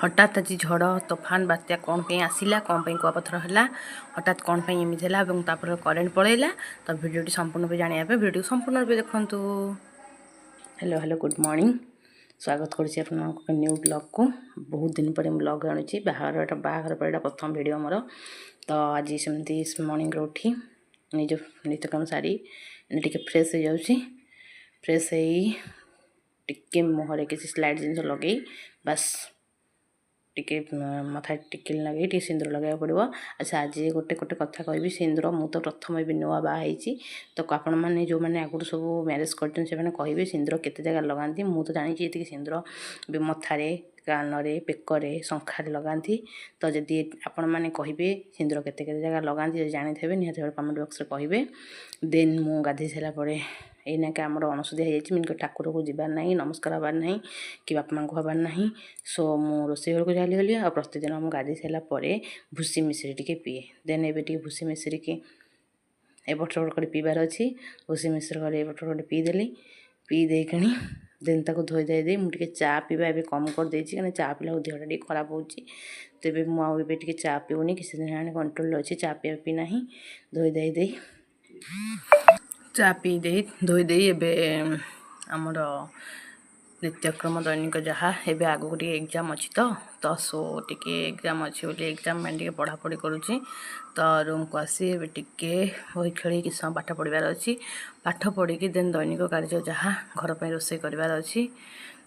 हठात आज झड़ तोफान बात्या कौन पे आसला कौन पे कुआपथर है हठात कौन पे एमती है और करेन्ट पलैला तो भिडियो संपूर्ण भी जाना भिडियो संपूर्ण रूप देखु। हेलो हेलो गुड मॉर्निंग स्वागत कर न्यू ब्लॉग को बहुत दिन पर ब्लॉग आनी बाहर पर प्रथम वीडियो मोर तो आज सेमती मॉर्निंग उठी निज नित्यक्रम सारी टे फ्रेश हो जाऊँगी फ्रेश टे मुहर किसी स्लाइड जिन लगे बास टिके मथा टिकिल लगे टे सिंदूर लगे पड़ो। अच्छा आज गोटे गोटे कथा कहि सिंदूर मु तो प्रथम भी नुआ बाई तो आपण मैंने जो मैंने आगुरी सब मैरेज कर कहे सिंदूर केते जगह लगाती मु तो जानी ये सिंदूर भी मथारे कान पेकरे शंखार लगाती तो जदि आपण मैंने कहे सिंदूर केते केते जगह लगाती जानी थे निहत कमेंट बॉक्स रे कहे। देन मु गाधे सारापर एना के आमर अणसुधिया हो मीन ठाकुर को जीवार ना नमस्कार हबार ना कि बापा माँ को हबार ना सो मु रोसे घर को जाली गली आ प्रतिदिन मुझे गाधे सारापर भूसी मिश्री टी पीए देन ए भूसी मिश्री की एपट कर पीबार अच्छी भूसी मिश्री एपट पीदेली पीदेक देन ताको धोई दे मुझे चा पीवा ए कम कर देती कहीं चा पीला देहटा टे खराब हो तेज मुझे चा पीऊनी किसी दिन कंट्रोल अच्छी चा पी पी ना धोई दे चा पी दे धोई दे एबे आमर नित्यक्रम दैनिक जहाँ एबे आगो को एग्जाम अच्छी तो सो टिके एग्जाम अच्छी बोली एग्जाम में टे पढ़ापढ़ी करुँची तो रूम को आसी एबे टिके बही खेली किस समय पाठ पढ़ार अच्छी पाठ पढ़ी देन दैनिक कार्य जहाँ घर पर रोषे करार अच्छी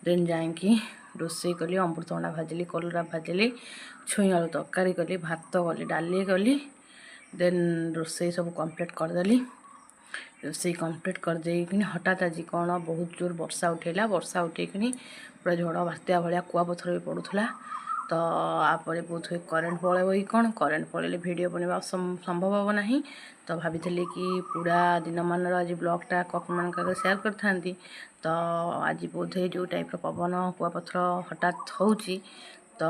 देन जाकि रोषे कली अमृतभंडा भाजिली कलरा भाजिली छुई आलू तरकारी कली भात कली डाली कली देन रोषे सब कम्प्लीट करदेली रोषे कम्प्लीट करदे हठात आज कौन बहुत जोर वर्षा उठेला वर्षा उठेकि पूरा झड़ बात्या भाया कुआपथर भी पड़ूला तो आप बहुत हुए करेन्ट पलैब कि कौन करेन्ट पलैले वीडियो बनवा संभव हम ना तो भाभी कि पूरा दिन मान आज ब्लॉगटा कप मान सेयार कर तो आज बोधे जो टाइप पवन कुआपथर हठात हो तो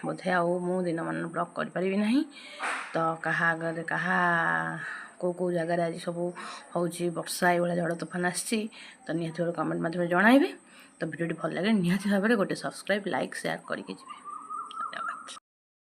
बोधे आउ मु दिन मान ब्लॉग करें ना तो क्या आगे क्या कौ जगार आज सब हूँ वर्षा ये झड़ तोफान आसी तो निहत कमेंट मध्यम जनइबे तो वीडियो भल लगे निहत भाव में गोटे सब्सक्राइब लाइक शेयर करके जी।